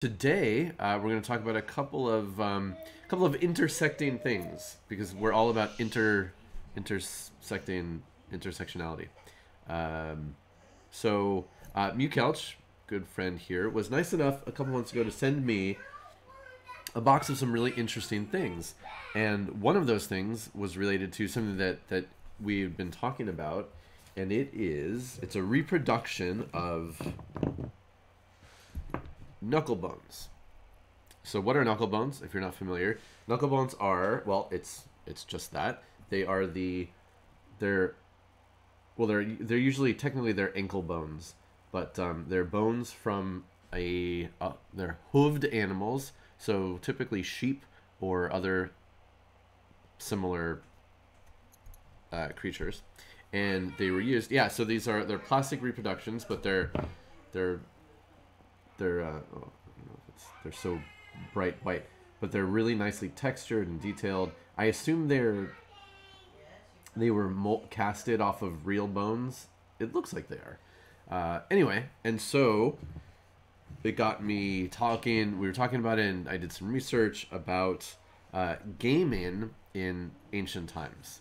Today, we're going to talk about a couple of intersecting things because we're all about intersectionality. Mukelch, good friend here, was nice enough a couple months ago to send me a box of some really interesting things, and one of those things was related to something that we've been talking about, and it's a reproduction of Knucklebones. So what are Knucklebones? If you're not familiar, Knucklebones are, well, it's just that. They're usually technically they're ankle bones, but they're bones from they're hooved animals, so typically sheep or other similar creatures, and they were used. Yeah, so they're plastic reproductions, but they're they're so bright white, but they're really nicely textured and detailed. I assume they were casted off of real bones. It looks like they are. Anyway, and so it got me talking. We were talking about it, and I did some research about gaming in ancient times.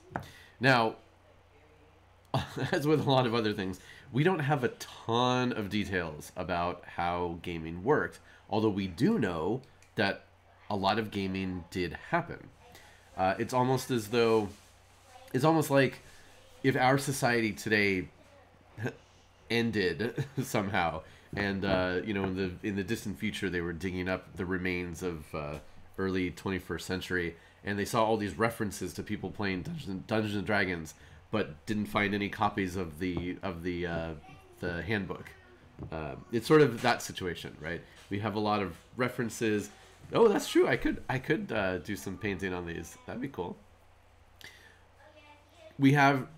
Now, as with a lot of other things, we don't have a ton of details about how gaming worked, although we do know that a lot of gaming did happen. It's almost like if our society today ended somehow, and in the distant future they were digging up the remains of early 21st century, and they saw all these references to people playing Dungeons and Dragons, but didn't find any copies of the handbook. It's sort of that situation, right? We have a lot of references. Oh, that's true. I could do some painting on these. That'd be cool. We have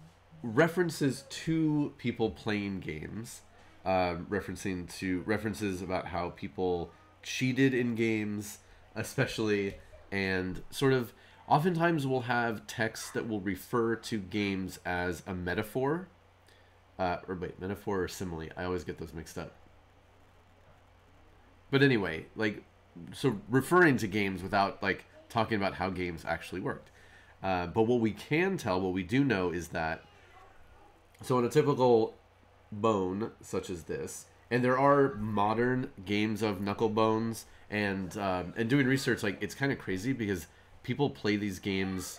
references to people playing games, references about how people cheated in games, especially, and sort of oftentimes we'll have texts that will refer to games as a metaphor. Metaphor or simile. I always get those mixed up. But anyway, so referring to games without, talking about how games actually worked. But what we do know is that, so in a typical bone, such as this, and there are modern games of Knucklebones, and doing research, it's kind of crazy because people play these games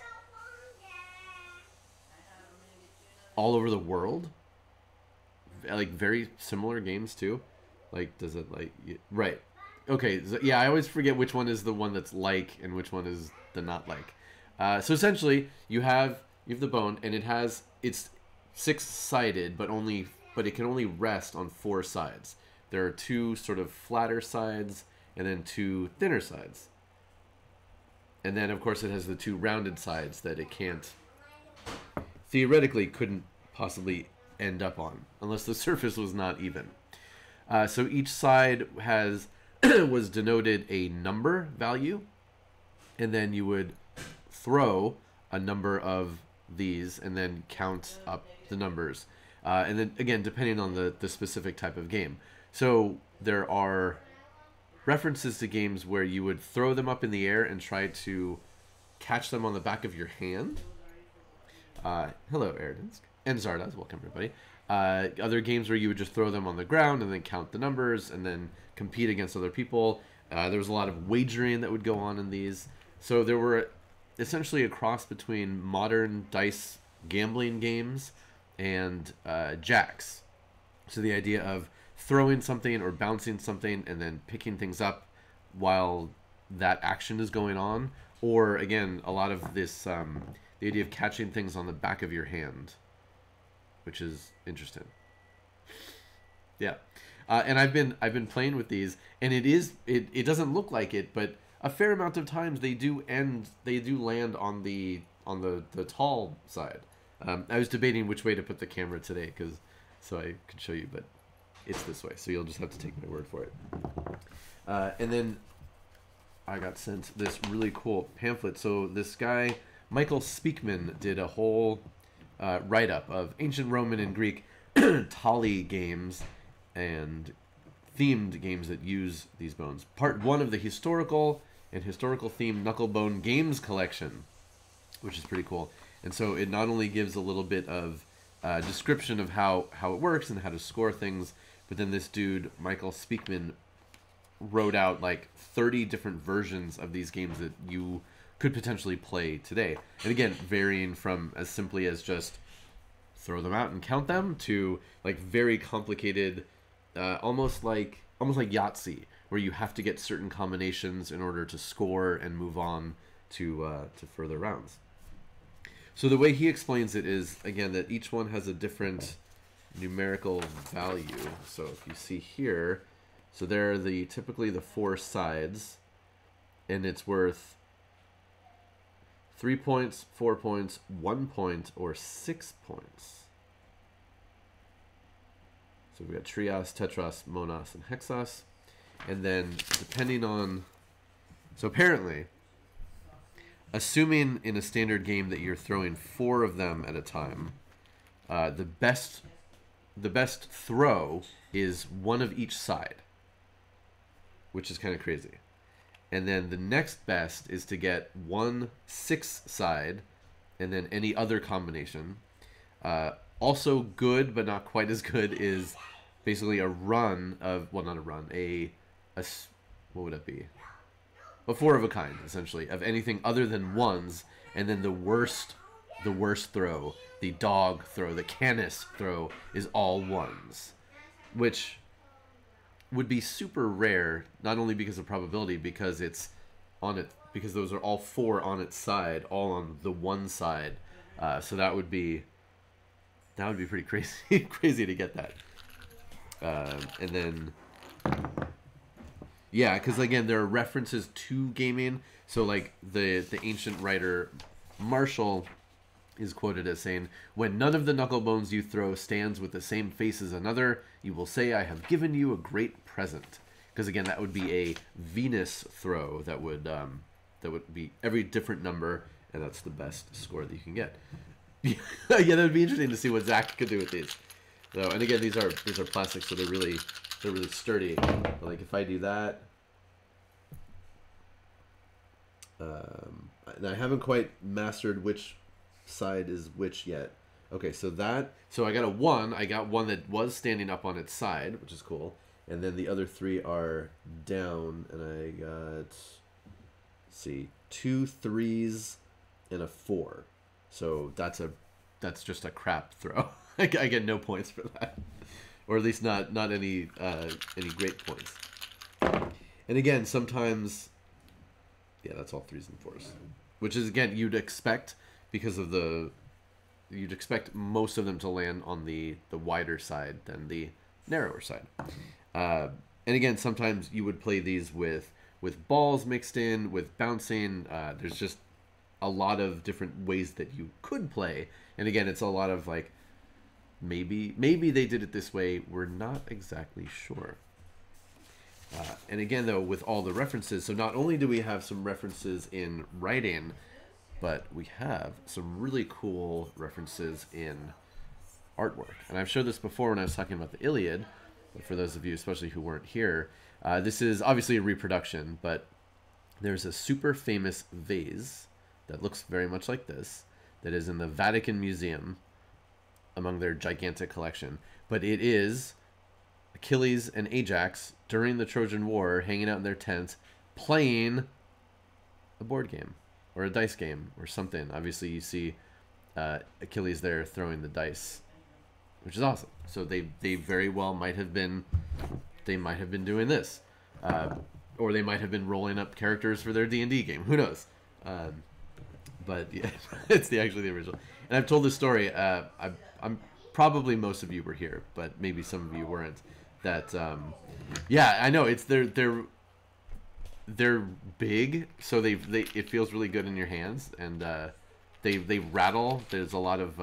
all over the world, very similar games too. Does it right? Okay, so, yeah, I always forget which one is the one that's and which one is the not like. So essentially, you have the bone, and it's six-sided, but it can only rest on four sides. There are two sort of flatter sides, and then two thinner sides. And then, of course, it has the two rounded sides that it theoretically couldn't possibly end up on, unless the surface was not even. So each side was denoted a number value, and then you would throw a number of these and then count up the numbers. And then, again, depending on the specific type of game. So there are references to games where you would throw them up in the air and try to catch them on the back of your hand. Hello, Erdansk. And Zardas, welcome everybody. Other games where you would just throw them on the ground and then count the numbers and then compete against other people. There was a lot of wagering that would go on in these. So there were essentially a cross between modern dice gambling games and jacks. So the idea of throwing something or bouncing something and then picking things up while that action is going on. Or, again, a lot of this, the idea of catching things on the back of your hand, which is interesting. Yeah. And I've been playing with these, and it doesn't look like it, but a fair amount of times they do land on the tall side. I was debating which way to put the camera today, so I could show you, but it's this way, so you'll just have to take my word for it. And then I got sent this really cool pamphlet. So this guy, Michael Speakman, did a whole write-up of ancient Roman and Greek tali games and themed games that use these bones. Part 1 of the historical themed Knucklebone games collection, which is pretty cool. And so it not only gives a little bit of description of how it works and how to score things, but then this dude, Michael Speakman, wrote out like 30 different versions of these games that you could potentially play today. And again, varying from as simply as just throw them out and count them to like very complicated, almost like Yahtzee, where you have to get certain combinations in order to score and move on to further rounds. So the way he explains it is, again, that each one has a different numerical value. So if you see here, so there are typically the 4 sides, and it's worth 3 points, 4 points, 1 point, or 6 points. So we've got trios, tetros, monos, and hexos. And then depending on... So apparently, assuming in a standard game that you're throwing 4 of them at a time, the best throw is 1 of each side, which is kind of crazy. And then the next best is to get 1 6 side, and then any other combination. Also good, but not quite as good, is basically a run of, well, not a run, what would it be? A 4 of a kind, essentially, of anything other than 1s, and then the worst throw, the dog throw, the canis throw, is all 1s, which would be super rare, not only because of probability, because it's on it, because those are all 4 on its side, all on the 1 side. So that would be pretty crazy, crazy to get that. And then, yeah, because again, there are references to gaming. So like the ancient writer Marshall is quoted as saying, "When none of the knucklebones you throw stands with the same face as another, you will say, 'I have given you a great present.'" Because again, that would be a Venus throw that would be every different number, and that's the best score that you can get. Yeah, that would be interesting to see what Zach could do with these. So, and again, these are plastic, so they're really sturdy. But like if I do that, and I haven't quite mastered which side is which yet. Okay, so I got a 1. I got 1 that was standing up on its side, which is cool. And then the other 3 are down, and I got, let's see, 2 3s and a 4. So that's just a crap throw. I get no points for that, or at least not any great points. And again, sometimes, yeah, that's all 3s and 4s, which is again you'd expect because of you'd expect most of them to land on the wider side than the narrower side. And again, sometimes you would play these with balls mixed in, with bouncing. There's just a lot of different ways that you could play. And again, it's a lot of like, maybe they did it this way. We're not exactly sure. And again, though, with all the references, so not only do we have some references in writing, but we have some really cool references in artwork. And I've showed this before when I was talking about the Iliad, but for those of you especially who weren't here, this is obviously a reproduction, but there's a super famous vase that looks very much like this, that is in the Vatican Museum among their gigantic collection. But it is Achilles and Ajax during the Trojan War hanging out in their tent playing a board game or a dice game or something. Obviously you see Achilles there throwing the dice, which is awesome. So they very well might have been doing this, or they might have been rolling up characters for their D&D game. Who knows? But yeah, it's actually the original. And I've told this story. I'm probably most of you were here, but maybe some of you weren't. That yeah, I know it's they're big, so it feels really good in your hands, and they rattle. There's a lot of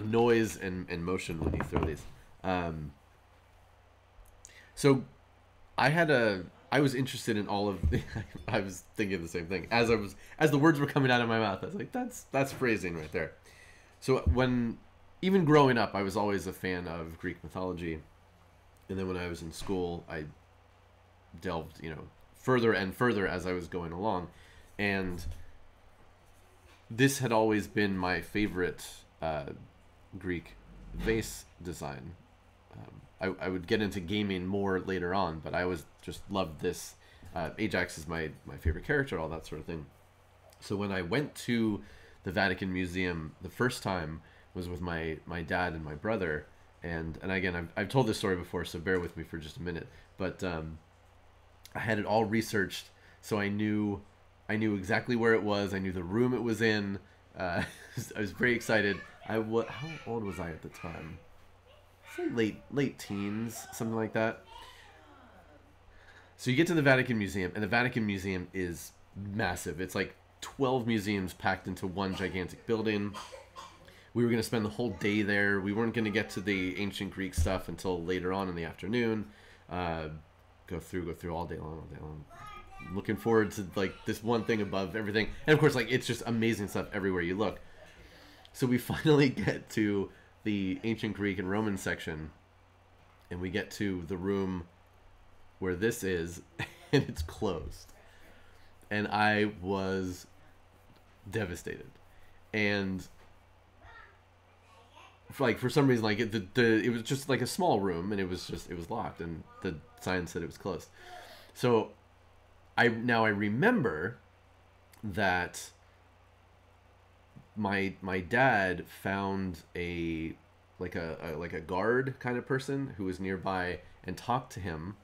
noise and motion when you throw these. So I was interested in all of I was thinking the same thing as the words were coming out of my mouth. I was like, that's phrasing right there. So even growing up, I was always a fan of Greek mythology, And then when I was in school, I delved, further and further as I was going along. And this had always been my favorite Greek vase design. I would get into gaming more later on, but I always just loved this. Ajax is my favorite character, all that sort of thing. So when I went to the Vatican Museum the first time was with my dad and my brother. And again, I've told this story before, so bear with me for just a minute. But I had it all researched, so I knew exactly where it was. I knew the room it was in. I was very excited. How old was I at the time? Late teens, something like that. So you get to the Vatican Museum, and the Vatican Museum is massive. It's like 12 museums packed into one gigantic building. We were going to spend the whole day there. We weren't going to get to the ancient Greek stuff until later on in the afternoon. Go through all day long. Looking forward to like this one thing above everything. And of course, like it's just amazing stuff everywhere you look. So we finally get to the ancient Greek and Roman section, and we get to the room where this is, and it's closed. And I was devastated. And for some reason, like it was just like a small room, and it was locked, and the sign said it was closed. So I remember that my dad found a guard kind of person who was nearby and talked to him,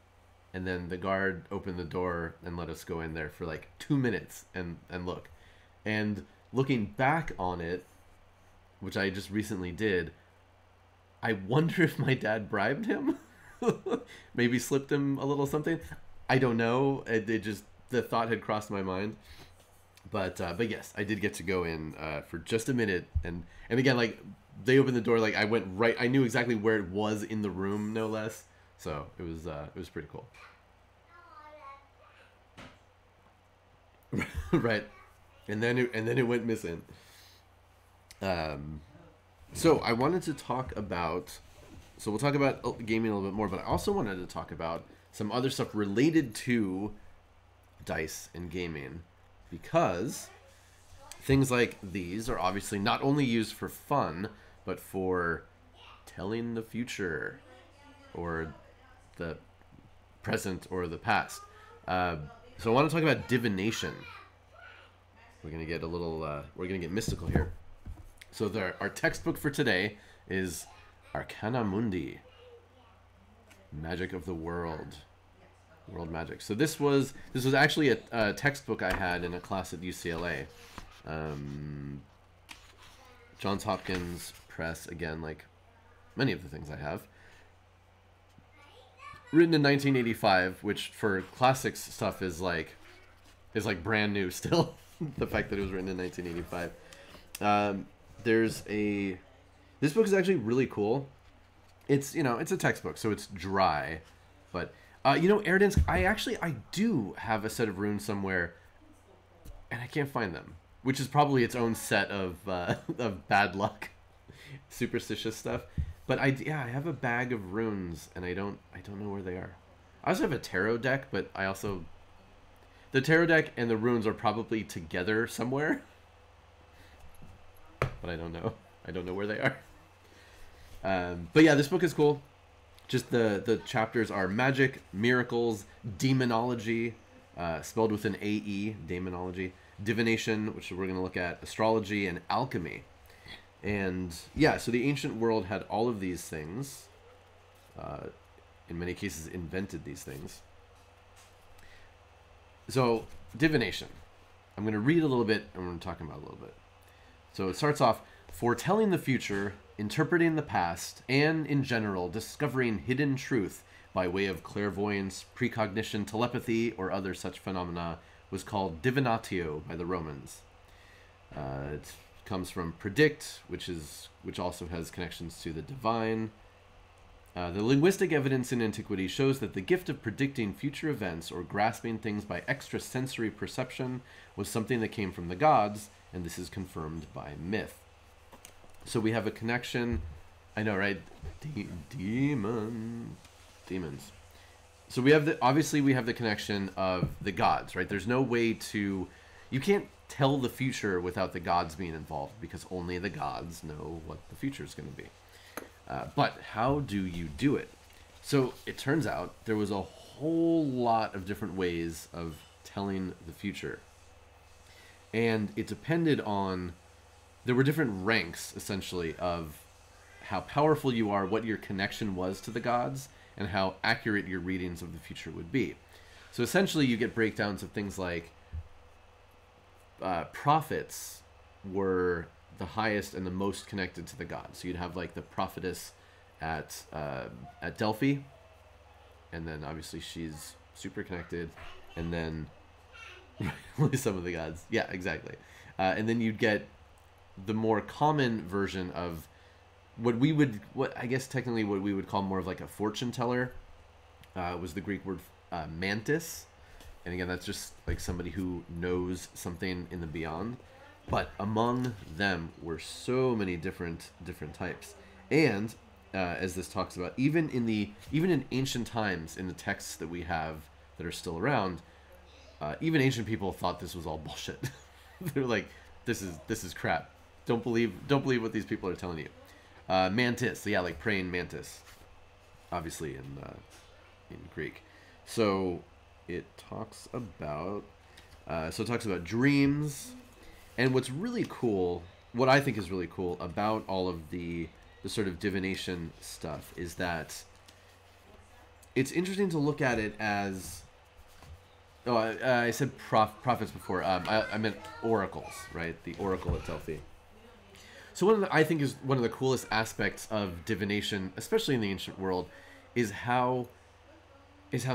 and then the guard opened the door and let us go in there for like 2 minutes and look. And looking back on it, which I just recently did, I wonder if my dad bribed him. Maybe slipped him a little something. I don't know. The thought had crossed my mind. But yes, I did get to go in for just a minute, and again, like they opened the door, like I went right. I knew exactly where it was in the room, no less. So it was pretty cool. Right, and then it went missing. So I wanted to talk about. So we'll talk about gaming a little bit more, but I also wanted to talk about some other stuff related to dice and gaming, because things like these are obviously not only used for fun, but for telling the future or the present or the past. So I want to talk about divination. We're gonna get mystical here. So our textbook for today is Arcana Mundi, Magic of the World magic. So this was actually a textbook I had in a class at UCLA. Johns Hopkins Press, again, like many of the things I have. Written in 1985, which for classics stuff is like brand new still. The fact that it was written in 1985. This book is actually really cool. It's a textbook, so it's dry, but Air I do have a set of runes somewhere, and I can't find them, which is probably its own set of bad luck, superstitious stuff. But I have a bag of runes, and I don't know where they are. I also have a tarot deck, but the tarot deck and the runes are probably together somewhere, but I don't know. I don't know where they are. But yeah, this book is cool. Just the chapters are magic, miracles, demonology, spelled with an A-E, demonology, divination, which we're going to look at, astrology, and alchemy. And yeah, so the ancient world had all of these things. In many cases, invented these things. So, divination. I'm going to read a little bit, and we're going to talk about a little bit. So it starts off, foretelling the future, interpreting the past, and, in general, discovering hidden truth by way of clairvoyance, precognition, telepathy, or other such phenomena was called divinatio by the Romans. It comes from predict, which also has connections to the divine. The linguistic evidence in antiquity shows that the gift of predicting future events or grasping things by extrasensory perception was something that came from the gods, and this is confirmed by myth. So we have a connection. I know, right? Demon. demons. So we have obviously we have the connection of the gods, right? There's no way to, you can't tell the future without the gods being involved, because only the gods know what the future is going to be. But how do you do it? So it turns out there was a whole lot of different ways of telling the future. And it depended on, there were different ranks, essentially, of how powerful you are, what your connection was to the gods, and how accurate your readings of the future would be. So essentially you get breakdowns of things like prophets were the highest and the most connected to the gods. So you'd have like the prophetess at Delphi, and then obviously she's super connected, and then some of the gods. Yeah, exactly. And then you'd get the more common version of what I guess technically what we would call more of like a fortune teller, was the Greek word mantis. And again, that's just like somebody who knows something in the beyond. But among them were so many different types. And as this talks about, even in ancient times, in the texts that we have that are still around, even ancient people thought this was all bullshit. They're like, this is crap. Don't believe what these people are telling you. Mantis, yeah, like praying mantis, obviously in Greek. So it talks about dreams, and what's really cool, what I think is really cool about all of the sort of divination stuff, is that it's interesting to look at it as, I said prophets before. I meant oracles, right? The oracle at Delphi. So I think is one of the coolest aspects of divination, especially in the ancient world, is how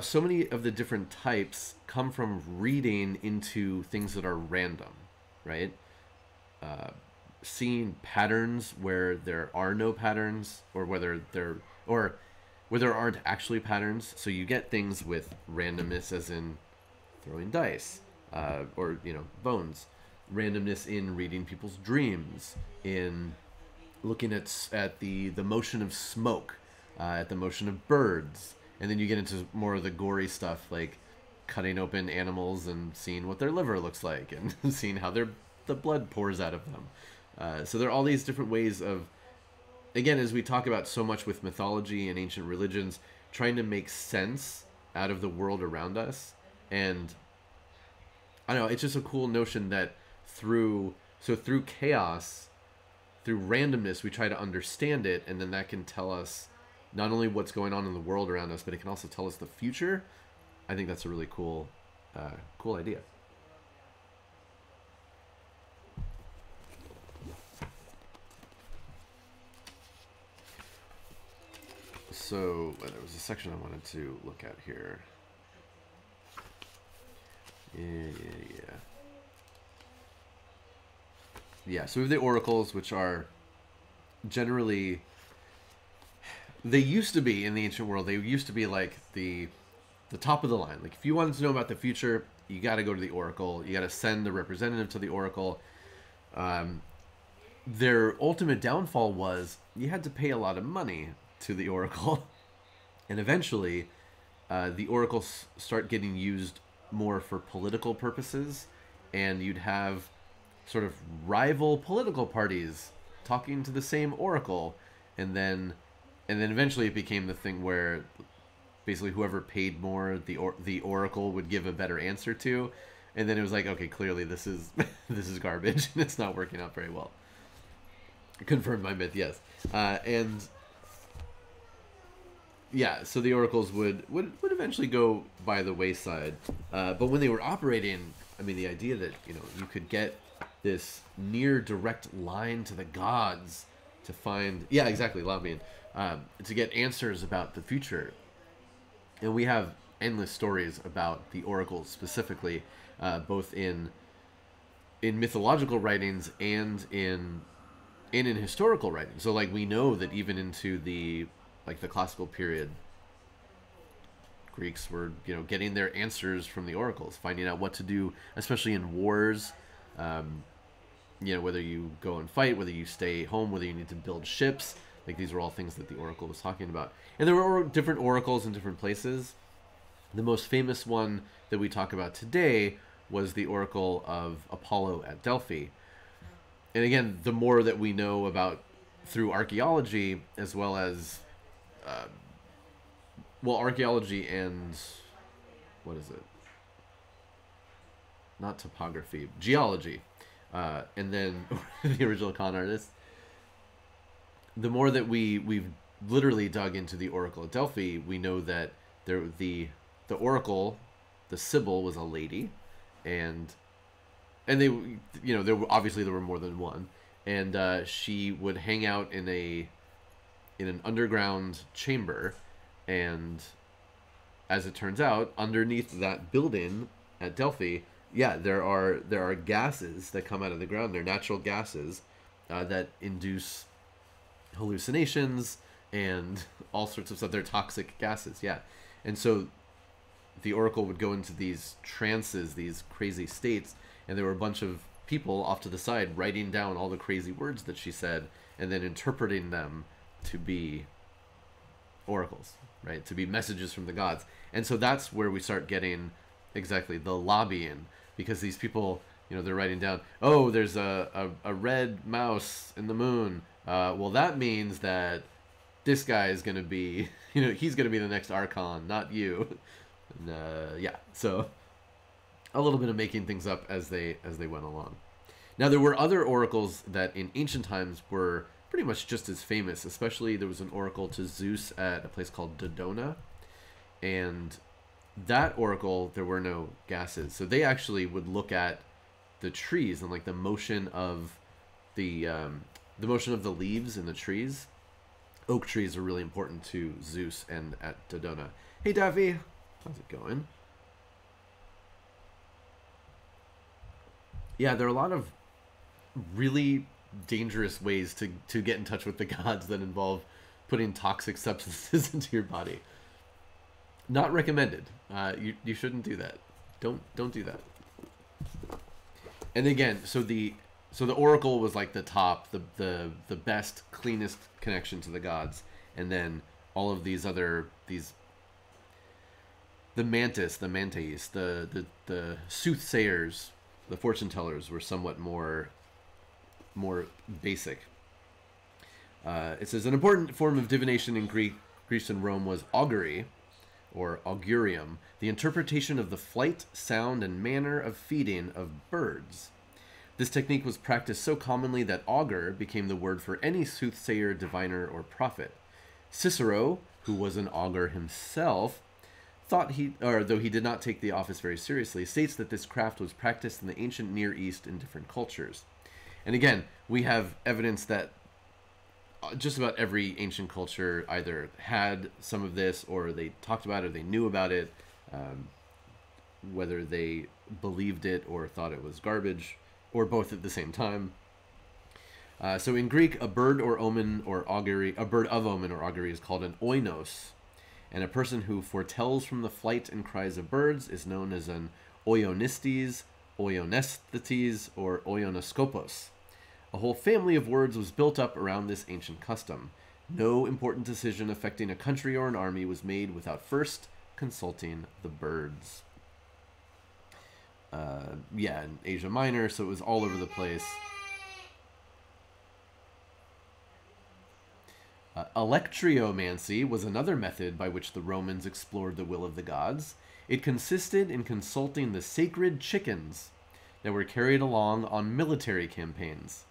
so many of the different types come from reading into things that are random, right? Seeing patterns where there are no patterns, or where there aren't actually patterns. So you get things with randomness, as in throwing dice, or bones. Randomness in reading people's dreams, in looking at the motion of smoke, at the motion of birds, and then you get into more of the gory stuff, like cutting open animals and seeing what their liver looks like, and seeing how the blood pours out of them. So there are all these different ways of, again, as we talk about so much with mythology and ancient religions, trying to make sense out of the world around us. And I don't know, it's just a cool notion that through chaos, through randomness, we try to understand it, and then that can tell us not only what's going on in the world around us, but it can also tell us the future. I think that's a really cool idea. So there was a section I wanted to look at here. Yeah, so we have the oracles, which are generally, they used to be in the ancient world, they used to be like the top of the line. Like if you wanted to know about the future, you got to go to the oracle. You got to send a representative to the oracle. Their ultimate downfall was you had to pay a lot of money to the oracle. And eventually, the oracles start getting used more for political purposes, and you'd have sort of rival political parties talking to the same oracle, and then eventually it became the thing where basically whoever paid more, the oracle would give a better answer to, and then it was like, okay, clearly this is this is garbage and it's not working out very well. Confirmed by myth, yes. And yeah, so the oracles would eventually go by the wayside, but when they were operating, I mean, the idea that you could get this near direct line to the gods to find, yeah, exactly, lobbying, to get answers about the future. And we have endless stories about the oracles specifically, both in mythological writings and in historical writings. So like we know that even into the classical period, Greeks were getting their answers from the oracles, finding out what to do, especially in wars. Whether you go and fight, whether you stay home, whether you need to build ships, Like, these were all things that the oracle was talking about. And there were different oracles in different places. The most famous one that we talk about today was the oracle of Apollo at Delphi. And again, the more that we know about through archaeology, as well as, archaeology and, what is it? Not topography, geology, and then the original con artist. The more that we've literally dug into the oracle at Delphi, we know that the oracle, the Sibyl, was a lady, and they, you know, there were more than one, and she would hang out in an underground chamber, and as it turns out, underneath that building at Delphi, there are gases that come out of the ground. They're natural gases that induce hallucinations and all sorts of stuff. They're toxic gases, and so the oracle would go into these trances, these crazy states, and there were a bunch of people off to the side writing down all the crazy words that she said and then interpreting them to be oracles, right? To be messages from the gods. And so that's where we start getting exactly the lobbying, because these people, you know, they're writing down, oh, there's a red mouse in the moon. Well, that means that this guy is going to be, you know, he's going to be the next archon, not you. And, so a little bit of making things up as they went along. Now, there were other oracles that in ancient times were pretty much just as famous. Especially there was an oracle to Zeus at a place called Dodona, and that oracle, there were no gases, so they actually would look at the trees and like the motion of the leaves in the trees. Oak trees are really important to Zeus and at Dodona. Hey, Daffy, how's it going? Yeah, there are a lot of really dangerous ways to get in touch with the gods that involve putting toxic substances into your body. Not recommended. You shouldn't do that. Don't do that. And again, so the oracle was like the top, the best, cleanest connection to the gods, and then all of these other the mantis, the soothsayers, the fortune tellers were somewhat more basic. It says an important form of divination in Greece and Rome was augury, or augurium, the interpretation of the flight, sound, and manner of feeding of birds. This technique was practiced so commonly that augur became the word for any soothsayer, diviner, or prophet. Cicero, who was an augur himself, though he did not take the office very seriously, states that this craft was practiced in the ancient Near East in different cultures. And again, we have evidence that just about every ancient culture either had some of this, or they talked about it, or they knew about it, whether they believed it or thought it was garbage, or both at the same time. So in Greek, a bird of omen or augury is called an oinos, and a person who foretells from the flight and cries of birds is known as an oionistes, oionesthetes, or oionoskopos. A whole family of words was built up around this ancient custom. No important decision affecting a country or an army was made without first consulting the birds. In Asia Minor, so it was all over the place. Electreomancy was another method by which the Romans explored the will of the gods. It consisted in consulting the sacred chickens that were carried along on military campaigns.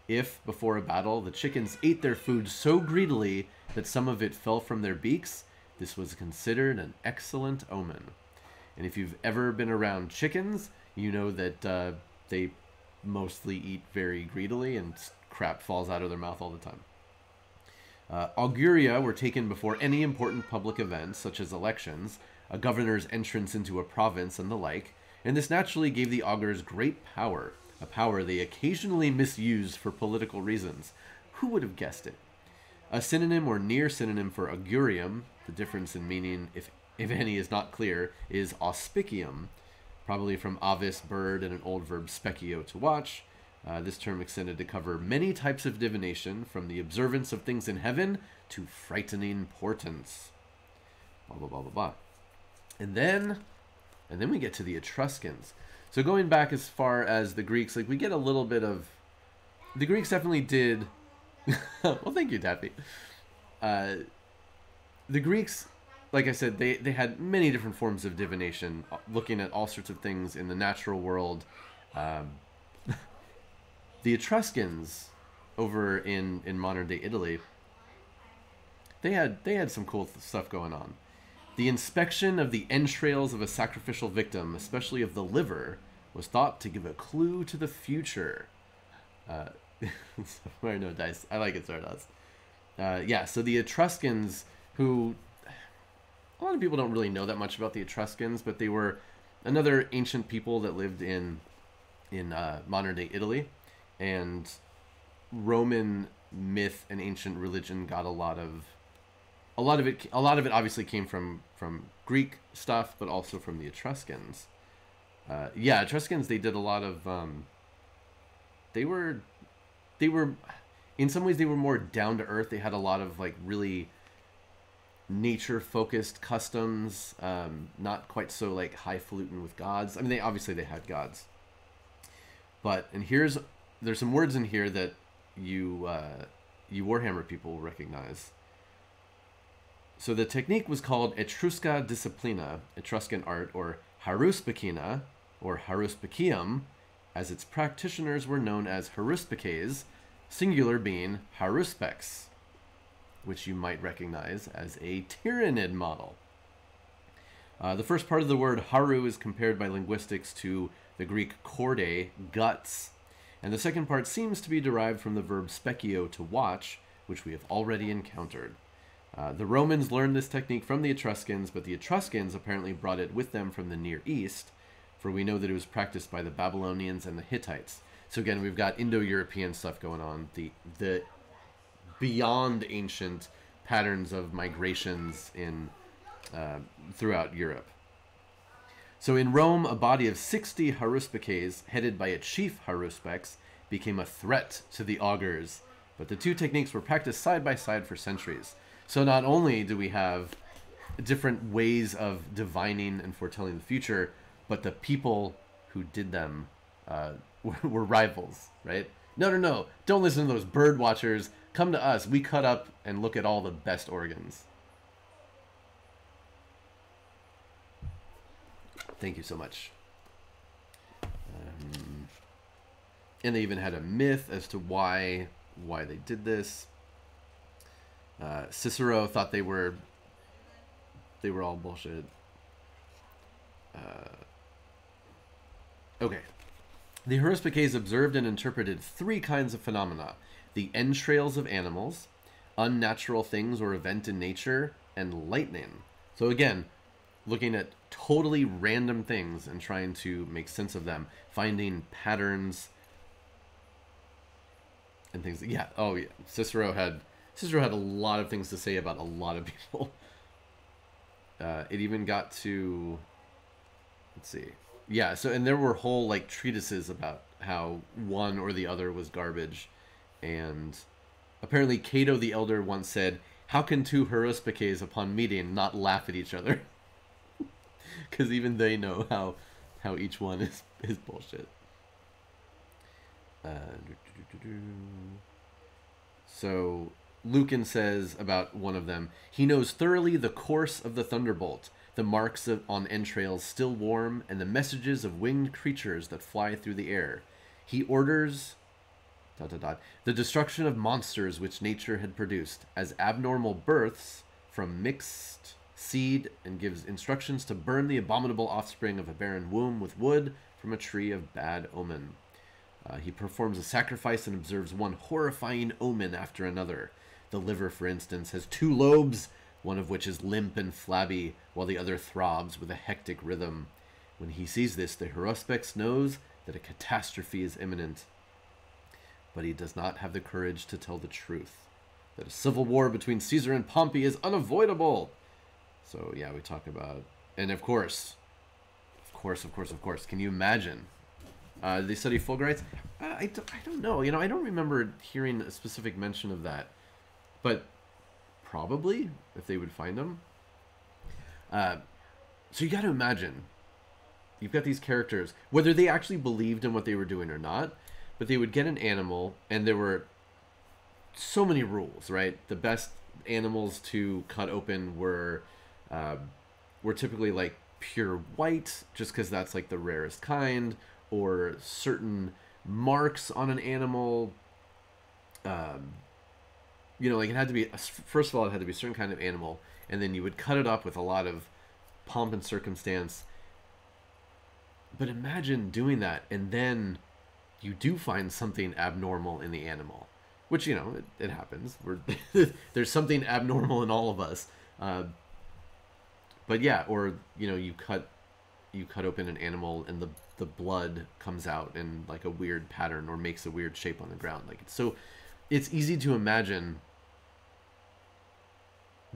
If, before a battle, the chickens ate their food so greedily that some of it fell from their beaks, this was considered an excellent omen. And if you've ever been around chickens, you know that they mostly eat very greedily and crap falls out of their mouth all the time. Auguria were taken before any important public events, such as elections, a governor's entrance into a province, and the like, and this naturally gave the augurs great power, a power they occasionally misused for political reasons. Who would have guessed it? A synonym or near synonym for augurium, the difference in meaning, if any is not clear, is auspicium, probably from avis, bird, and an old verb specio, to watch. This term extended to cover many types of divination, from the observance of things in heaven to frightening portents. Blah, blah, blah, blah, blah. And then we get to the Etruscans. So going back as far as the Greeks, like we get a little bit of... The Greeks definitely did... Well, thank you, Daffy. The Greeks, like I said, they had many different forms of divination, looking at all sorts of things in the natural world. The Etruscans, over in modern-day Italy, they had some cool stuff going on. The inspection of the entrails of a sacrificial victim, especially of the liver, was thought to give a clue to the future. Where no dice. I like it, Zardoz. Yeah, so the Etruscans, who... A lot of people don't really know that much about the Etruscans, but they were another ancient people that lived in modern-day Italy. And Roman myth and ancient religion got a lot of it obviously came from Greek stuff, but also from the Etruscans. Etruscans, they did a lot of they were in some ways they were more down to earth. They had a lot of like really nature focused customs, not quite so like highfalutin with gods. I mean, they had gods. But there's some words in here that you Warhammer people will recognize. So the technique was called Etrusca disciplina, Etruscan art, or haruspicina, or haruspicium, as its practitioners were known as haruspices, singular being haruspex, which you might recognize as a tyrannid model. The first part of the word haru is compared by linguistics to the Greek chorde, guts, and the second part seems to be derived from the verb specio, to watch, which we have already encountered. The Romans learned this technique from the Etruscans, but the Etruscans apparently brought it with them from the Near East, for we know that it was practiced by the Babylonians and the Hittites. So again, we've got Indo-European stuff going on, the beyond ancient patterns of migrations in throughout Europe. So in Rome, a body of 60 haruspices, headed by a chief haruspex, became a threat to the augurs, but the two techniques were practiced side by side for centuries. So not only do we have different ways of divining and foretelling the future, but the people who did them were rivals, right? No, don't listen to those bird watchers. Come to us. We cut up and look at all the best organs. Thank you so much. And they even had a myth as to why they did this. Cicero thought they were all bullshit. Okay. The haruspices observed and interpreted three kinds of phenomena: the entrails of animals, unnatural things or event in nature, and lightning. So again, looking at totally random things and trying to make sense of them, finding patterns and things. Yeah. Oh yeah. Cicero had a lot of things to say about a lot of people. It even got to, let's see. Yeah, so, and there were whole, like, treatises about how one or the other was garbage. And apparently Cato the Elder once said, "How can two haruspices upon meeting not laugh at each other?" Because even they know how each one is bullshit. So Lucan says about one of them, "He knows thoroughly the course of the thunderbolt, the marks on entrails still warm, and the messages of winged creatures that fly through the air. He orders the destruction of monsters which nature had produced as abnormal births from mixed seed, and gives instructions to burn the abominable offspring of a barren womb with wood from a tree of bad omen. He performs a sacrifice and observes one horrifying omen after another. The liver, for instance, has two lobes, one of which is limp and flabby, while the other throbs with a hectic rhythm. When he sees this, the haruspex knows that a catastrophe is imminent, but he does not have the courage to tell the truth, that a civil war between Caesar and Pompey is unavoidable." So yeah, we talk about, and of course, can you imagine They study Fulgurites. I don't know. You know, I don't remember hearing a specific mention of that. But probably, if they would find them. So you got to imagine, you've got these characters, whether they actually believed in what they were doing or not, but they would get an animal, and there were so many rules, right? The best animals to cut open were typically like pure white, just because that's like the rarest kind, or certain marks on an animal. You know, like it had to be, first of all, it had to be a certain kind of animal, and then you would cut it up with a lot of pomp and circumstance. But imagine doing that, and then you do find something abnormal in the animal, which, you know, it happens. There's something abnormal in all of us. But yeah, or, you know, you cut open an animal, and the blood comes out in like a weird pattern or makes a weird shape on the ground. Like, it's easy to imagine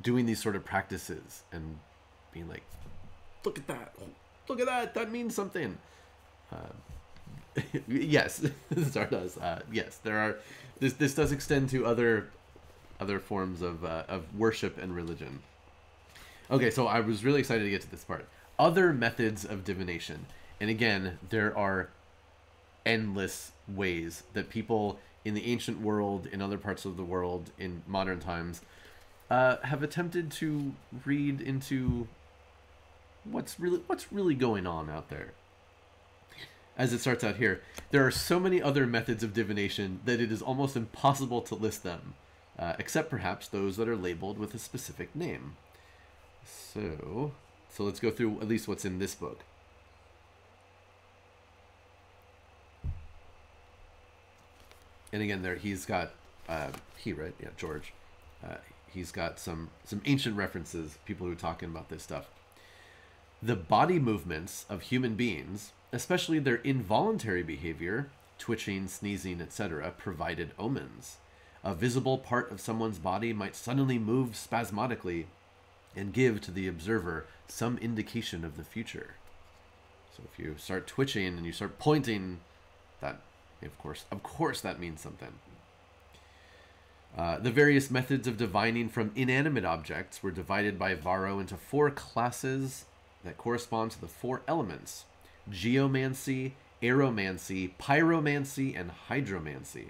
doing these sort of practices and being like, look at that, that means something. Yes, Zar does. Yes, there are. This does extend to other forms of worship and religion. Okay, so I was really excited to get to this part. Other methods of divination, and again, there are endless ways that people in the ancient world, in other parts of the world, in modern times, have attempted to read into what's really going on out there. As it starts out here, there are so many other methods of divination that it is almost impossible to list them, except perhaps those that are labeled with a specific name. So let's go through at least what's in this book. And again, there he's got George. He's got some ancient references, people who are talking about this stuff. The body movements of human beings, especially their involuntary behavior, twitching, sneezing, etc., provided omens. A visible part of someone's body might suddenly move spasmodically and give to the observer some indication of the future. So if you start twitching and you start pointing, that, of course that means something. The various methods of divining from inanimate objects were divided by Varro into 4 classes that correspond to the 4 elements: geomancy, aeromancy, pyromancy, and hydromancy.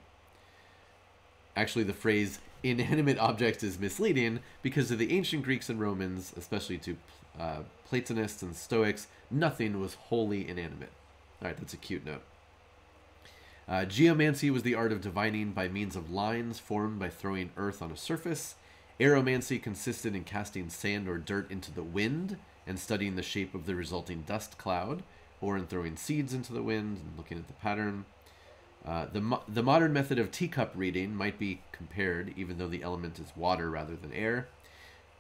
Actually, the phrase inanimate objects is misleading because to the ancient Greeks and Romans, especially to Platonists and Stoics, nothing was wholly inanimate. All right, that's a cute note. Geomancy was the art of divining by means of lines formed by throwing earth on a surface. Aeromancy consisted in casting sand or dirt into the wind and studying the shape of the resulting dust cloud, or in throwing seeds into the wind and looking at the pattern. The modern method of teacup reading might be compared, even though the element is water rather than air.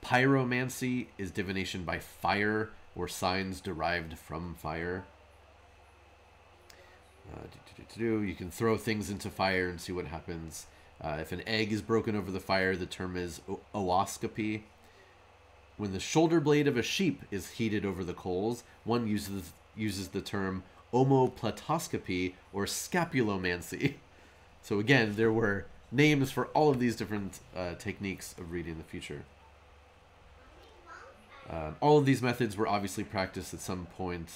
Pyromancy is divination by fire or signs derived from fire. You can throw things into fire and see what happens. If an egg is broken over the fire, the term is ooscopy. When the shoulder blade of a sheep is heated over the coals, one uses the term omoplatoscopy or scapulomancy. So again, there were names for all of these different techniques of reading the future. All of these methods were obviously practiced at some point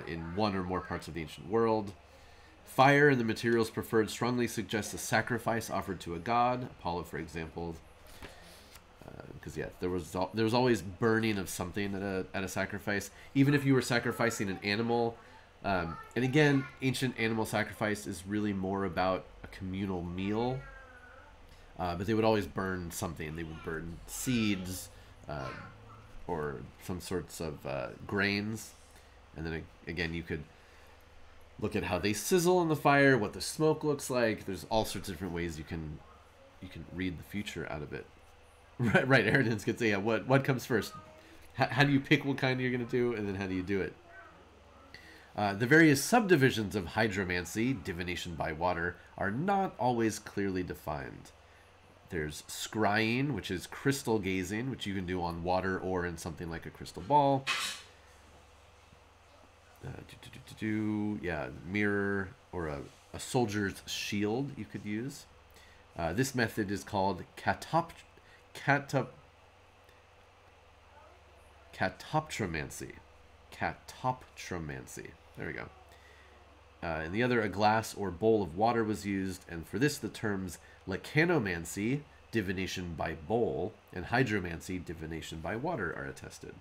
in one or more parts of the ancient world. Fire and the materials preferred strongly suggests a sacrifice offered to a god, Apollo for example. Because there was always burning of something at a sacrifice, even if you were sacrificing an animal. And again, ancient animal sacrifice is really more about a communal meal. But they would always burn something. They would burn seeds or some sorts of grains. And then again, you could look at how they sizzle in the fire, what the smoke looks like. There's all sorts of different ways you can read the future out of it. Right. Aridans could say, yeah, what comes first? How do you pick what kind you're going to do, and then how do you do it? The various subdivisions of hydromancy, divination by water, are not always clearly defined. There's scrying, which is crystal gazing, which you can do on water or in something like a crystal ball. Yeah, mirror or a soldier's shield you could use. This method is called catoptromancy. Catoptromancy. There we go. And the other, a glass or bowl of water was used, and for this the terms Lecanomancy, divination by bowl, and Hydromancy, divination by water, are attested.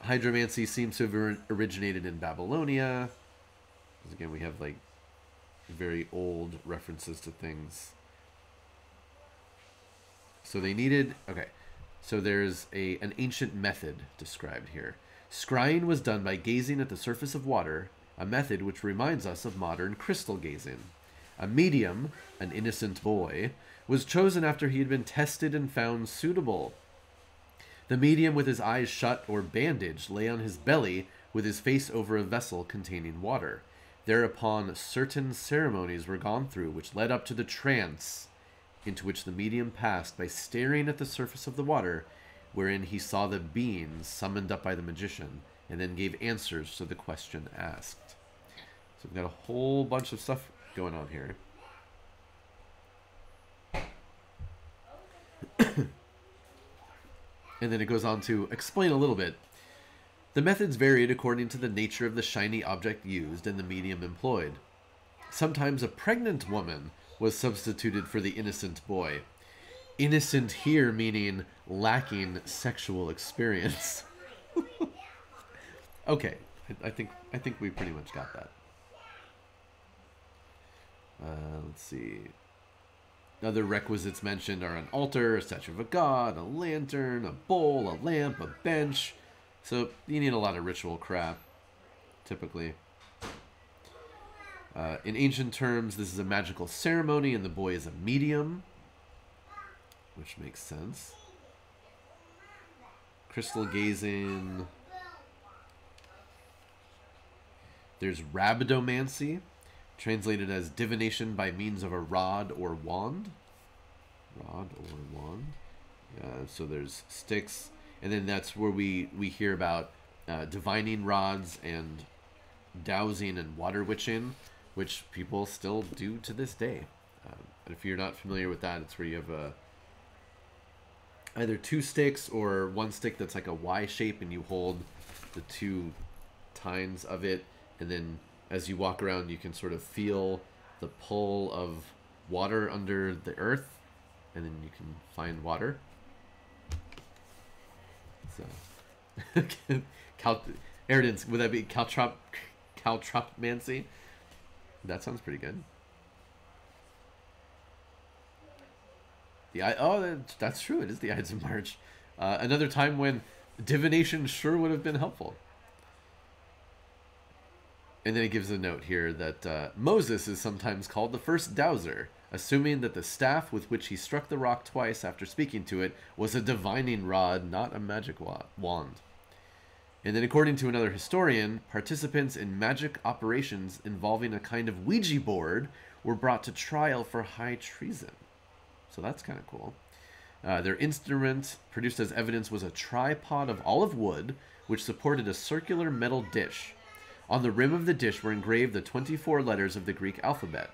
Hydromancy seems to have originated in Babylonia. Again, we have like very old references to things. So they needed, okay, so there's an ancient method described here. Scrying was done by gazing at the surface of water, a method which reminds us of modern crystal gazing. A medium, an innocent boy, was chosen after he had been tested and found suitable. The medium, with his eyes shut or bandaged, lay on his belly with his face over a vessel containing water. Thereupon certain ceremonies were gone through which led up to the trance into which the medium passed by staring at the surface of the water, wherein he saw the beings summoned up by the magician, and then gave answers to the question asked. So we've got a whole bunch of stuff going on here. And then it goes on to explain a little bit. The methods varied according to the nature of the shiny object used and the medium employed. Sometimes a pregnant woman was substituted for the innocent boy. Innocent here meaning lacking sexual experience. Okay, I think we pretty much got that. Let's see. Other requisites mentioned are an altar, a statue of a god, a lantern, a bowl, a lamp, a bench. So you need a lot of ritual crap, typically. In ancient terms, this is a magical ceremony, and the boy is a medium, which makes sense. Crystal gazing. There's rhabdomancy, translated as divination by means of a rod or wand. Rod or wand. So there's sticks, and then that's where we hear about divining rods and dowsing and water witching, which people still do to this day. And if you're not familiar with that, it's where you have either two sticks or one stick that's like a Y shape, and you hold the two tines of it, and then as you walk around, you can sort of feel the pull of water under the earth, and then you can find water. So, Eridan's, would that be Caltromancy? That sounds pretty good. That's true. It is the Ides of March. Another time when divination sure would have been helpful. And then it gives a note here that Moses is sometimes called the first dowser, assuming that the staff with which he struck the rock twice after speaking to it was a divining rod, not a magic wand. And then according to another historian, participants in magic operations involving a kind of Ouija board were brought to trial for high treason. So that's kind of cool. Their instrument produced as evidence was a tripod of olive wood, which supported a circular metal dish. On the rim of the dish were engraved the 24 letters of the Greek alphabet.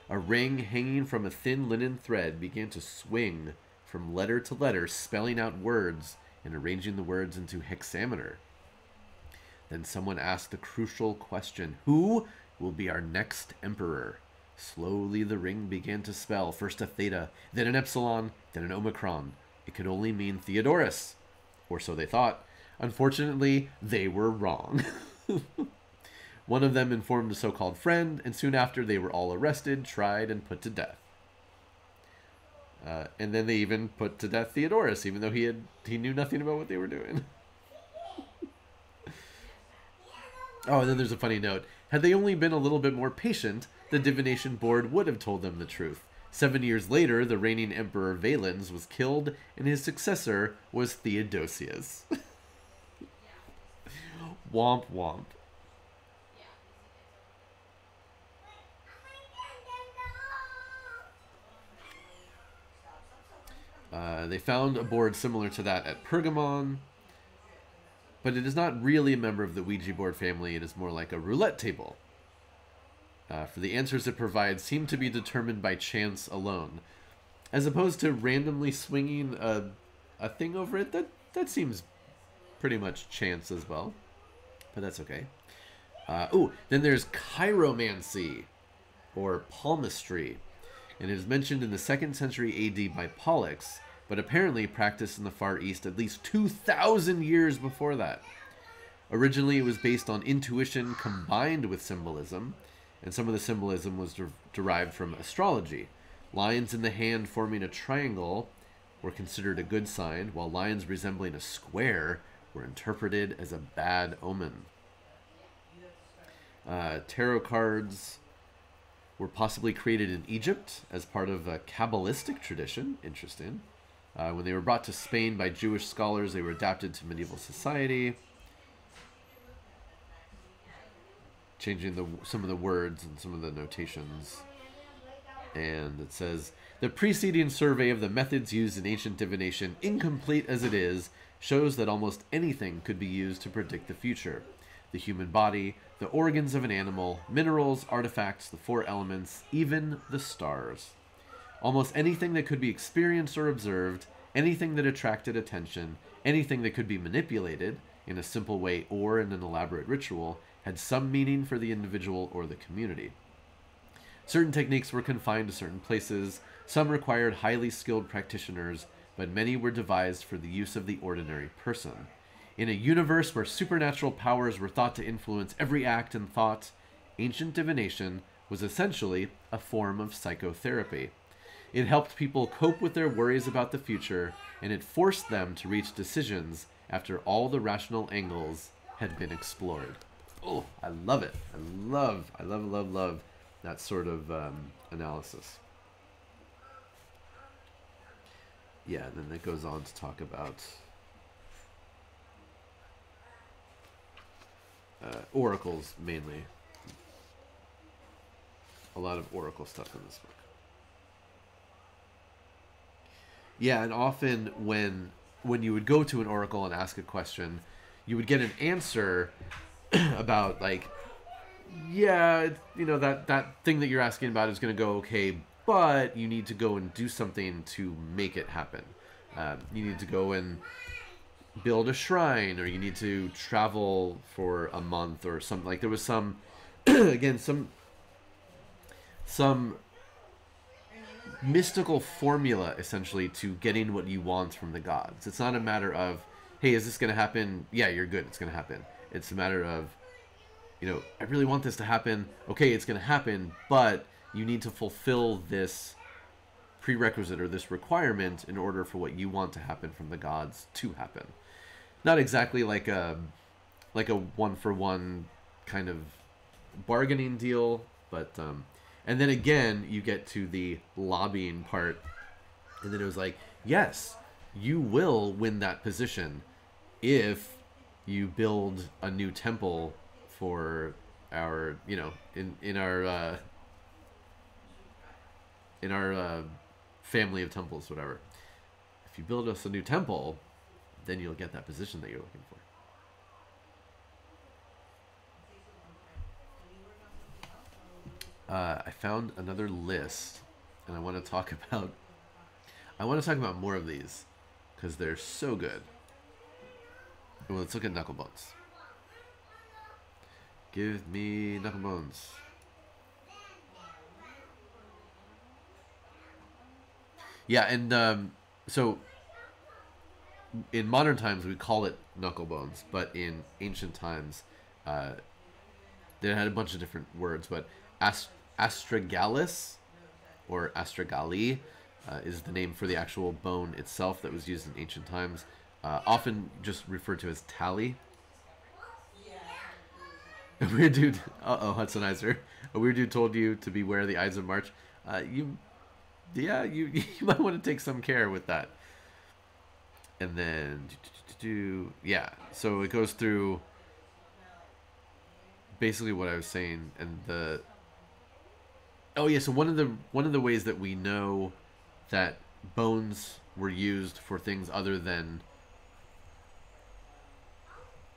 A ring hanging from a thin linen thread began to swing from letter to letter, spelling out words and arranging the words into hexameter. Then someone asked the crucial question, who will be our next emperor? Slowly the ring began to spell, first a theta, then an epsilon, then an omicron. It could only mean Theodorus, or so they thought. Unfortunately, they were wrong. One of them informed a so-called friend, and soon after they were all arrested, tried, and put to death. And then they even put to death Theodorus, even though he knew nothing about what they were doing. Oh, and then there's a funny note. Had they only been a little bit more patient, the divination board would have told them the truth. 7 years later, the reigning emperor Valens was killed, and his successor was Theodosius. Womp womp. They found a board similar to that at Pergamon, but it is not really a member of the Ouija board family. It is more like a roulette table. For the answers it provides seem to be determined by chance alone, as opposed to randomly swinging a thing over it. That seems pretty much chance as well, but that's okay. Then there's chiromancy, or palmistry, and it is mentioned in the 2nd century AD by Pollux, but apparently practiced in the Far East at least 2,000 years before that. Originally, it was based on intuition combined with symbolism, and some of the symbolism was derived from astrology. Lines in the hand forming a triangle were considered a good sign, while lines resembling a square were interpreted as a bad omen. Tarot cards were possibly created in Egypt as part of a Kabbalistic tradition. Interesting. When they were brought to Spain by Jewish scholars, they were adapted to medieval society, changing some of the words and some of the notations. And it says, the preceding survey of the methods used in ancient divination, incomplete as it is, shows that almost anything could be used to predict the future. The human body, the organs of an animal, minerals, artifacts, the 4 elements, even the stars. Almost anything that could be experienced or observed, anything that attracted attention, anything that could be manipulated in a simple way or in an elaborate ritual, had some meaning for the individual or the community. Certain techniques were confined to certain places, some required highly skilled practitioners, but many were devised for the use of the ordinary person. In a universe where supernatural powers were thought to influence every act and thought, ancient divination was essentially a form of psychotherapy. It helped people cope with their worries about the future, and it forced them to reach decisions after all the rational angles had been explored. Oh, I love it. I love that sort of analysis. Yeah, and then it goes on to talk about oracles, mainly. A lot of oracle stuff in this book. Yeah, and often when you would go to an oracle and ask a question, you would get an answer about, like, yeah, you know, that thing that you're asking about is going to go okay, but you need to go and do something to make it happen. You need to go and build a shrine, or you need to travel for a month or something. Like, there was some again, some mystical formula essentially to getting what you want from the gods. It's not a matter of, hey, is this going to happen? Yeah, you're good, it's going to happen. It's a matter of, you know, I really want this to happen. Okay, it's going to happen, but you need to fulfill this prerequisite or this requirement in order for what you want to happen from the gods to happen. Not exactly like a one-for-one kind of bargaining deal, but and then again you get to the lobbying part, and then it was like, yes, you will win that position if you build a new temple for our, you know, in our family of temples, whatever. If you build us a new temple, then you'll get that position that you're looking for. I found another list, and I want to talk about more of these because they're so good. Well, let's look at Knucklebones. Give me Knucklebones. Yeah, and so in modern times we call it Knucklebones, but in ancient times they had a bunch of different words. But astogalus or astogali is the name for the actual bone itself that was used in ancient times. Often just referred to as tali. A weird dude. Hudsonizer. A weird dude told you to beware the Ides of March. You might want to take some care with that. And then, yeah. So it goes through basically what I was saying, and so one of the ways that we know that bones were used for things other than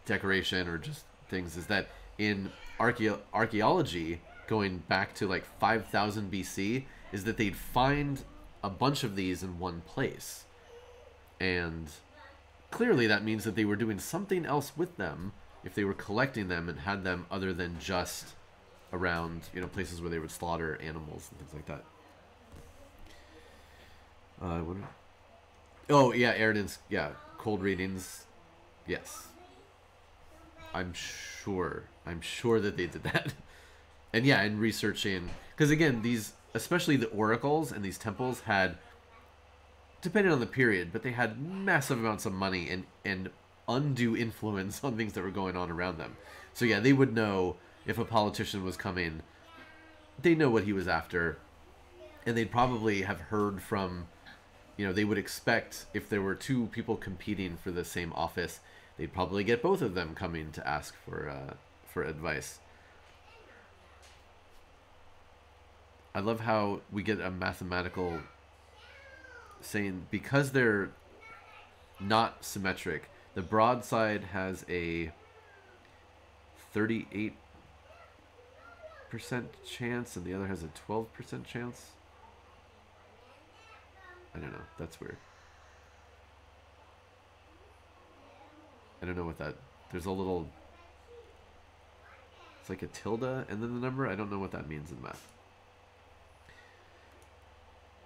decoration or just things is that in archaeology, going back to like 5000 BC, is that they'd find a bunch of these in one place. And clearly that means that they were doing something else with them if they were collecting them and had them other than just around, you know, places where they would slaughter animals and things like that. Oh, yeah, Eridan's, yeah, cold readings. Yes. I'm sure that they did that. And yeah, and researching, because again, these, especially the oracles and these temples had, depending on the period, but they had massive amounts of money and undue influence on things that were going on around them. So yeah, they would know if a politician was coming, they know what he was after, and they'd probably have heard from, you know, they would expect if there were two people competing for the same office, they'd probably get both of them coming to ask for advice. I love how we get a mathematical saying, because they're not symmetric, the broad side has a 38% chance and the other has a 12% chance. I don't know. That's weird. I don't know what that... There's a little... It's like a tilde and then the number. I don't know what that means in math.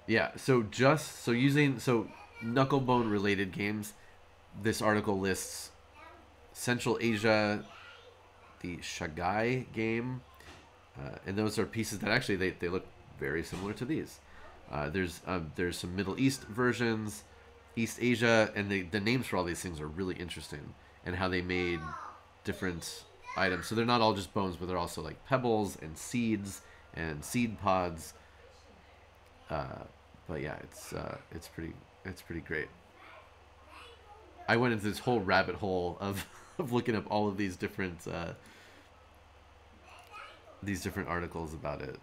Yeah, so just... So using... So Knucklebone related games, this article lists Central Asia, the Shagai game, and those are pieces that actually they look very similar to these. There's some Middle East versions, East Asia, and the names for all these things are really interesting, and how they made different items. So they're not all just bones, but they're also like pebbles and seeds and seed pods. But yeah, it's pretty great. I went into this whole rabbit hole of looking up all of these different articles about it.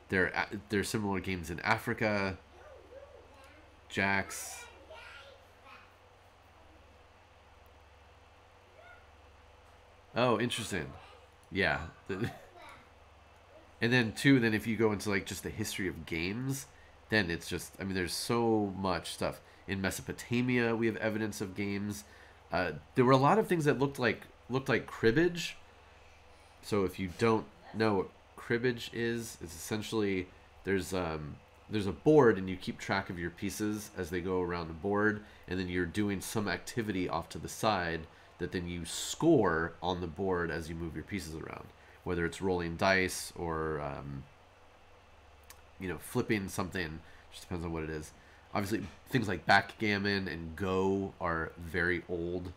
There are similar games in Africa. Jacks. Oh, interesting. Yeah. And then if you go into like just the history of games, then it's just, I mean, there's so much stuff. In Mesopotamia, we have evidence of games. There were a lot of things that looked like cribbage. So if you don't know what cribbage is, it's essentially there's a board and you keep track of your pieces as they go around the board, and then you're doing some activity off to the side that then you score on the board as you move your pieces around, whether it's rolling dice or flipping something. Just depends on what it is. Obviously, things like backgammon and Go are very old.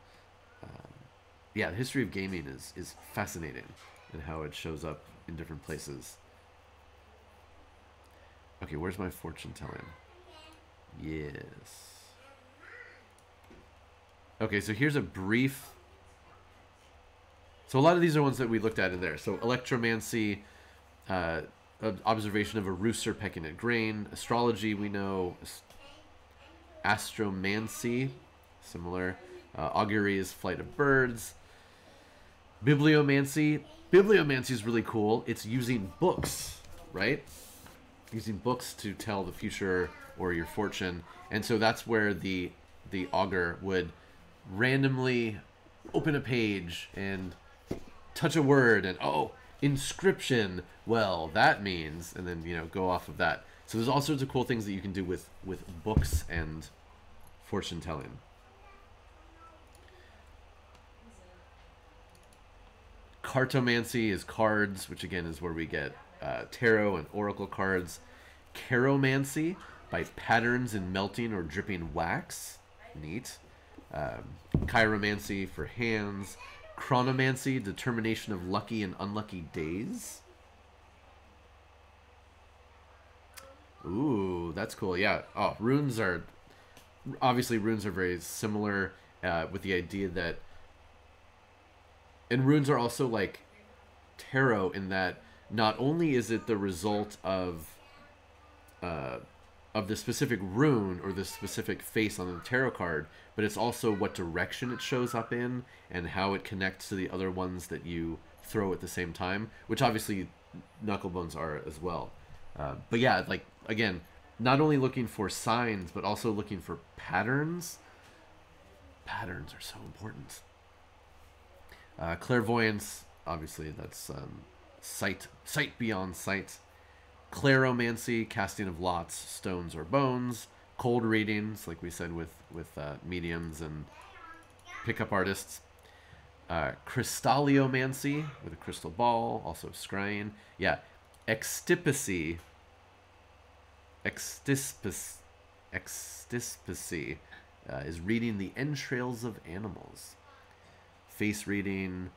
Yeah, the history of gaming is fascinating, and how it shows up in different places. Okay, where's my fortune telling? Yes. Okay, so here's a brief... So a lot of these are ones that we looked at in there. So Electreomancy, observation of a rooster pecking at grain. Astrology, we know. Astromancy, similar. Augury is flight of birds. Bibliomancy. Bibliomancy is really cool. It's using books, right? Using books to tell the future or your fortune. And so that's where the augur would randomly open a page and touch a word and, oh, inscription, well, that means, and then, go off of that. So there's all sorts of cool things that you can do with books and fortune telling. Cartomancy is cards, which again is where we get tarot and oracle cards. Caromancy, by patterns in melting or dripping wax. Neat. Chiromancy for hands. Chronomancy, determination of lucky and unlucky days. Ooh, that's cool. Yeah. Oh, runes are very similar with the idea that, and runes are also like tarot in that not only is it the result of of the specific rune or the specific face on the tarot card, but it's also what direction it shows up in and how it connects to the other ones that you throw at the same time, which obviously Knucklebones are as well. But yeah, like, again, not only looking for signs, but also looking for patterns. Patterns are so important. Clairvoyance, obviously, that's sight beyond sight. Cleromancy, casting of lots, stones or bones. Cold readings, like we said with mediums and pickup artists. Crystalliomancy, with a crystal ball, also scrying. Yeah, extispacey is reading the entrails of animals. Face reading,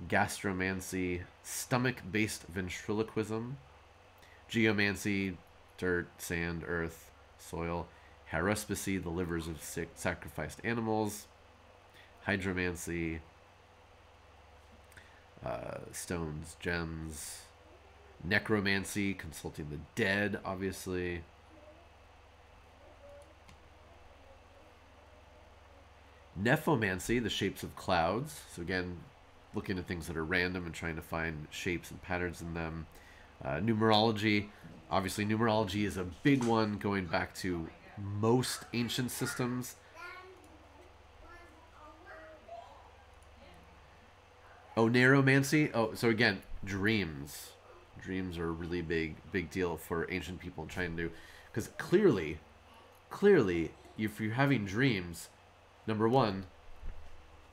gastromancy, stomach-based ventriloquism. Geomancy, dirt, sand, earth, soil. Haruspicy, the livers of sacrificed animals. Hydromancy, stones, gems. Necromancy, consulting the dead, obviously. Nephomancy, the shapes of clouds. So again, looking at things that are random and trying to find shapes and patterns in them. Numerology, obviously numerology is a big one, going back to most ancient systems. Oh, Neuromancy. Oh, so again, dreams. Dreams are a really big deal for ancient people trying to, because clearly, if you're having dreams, number one,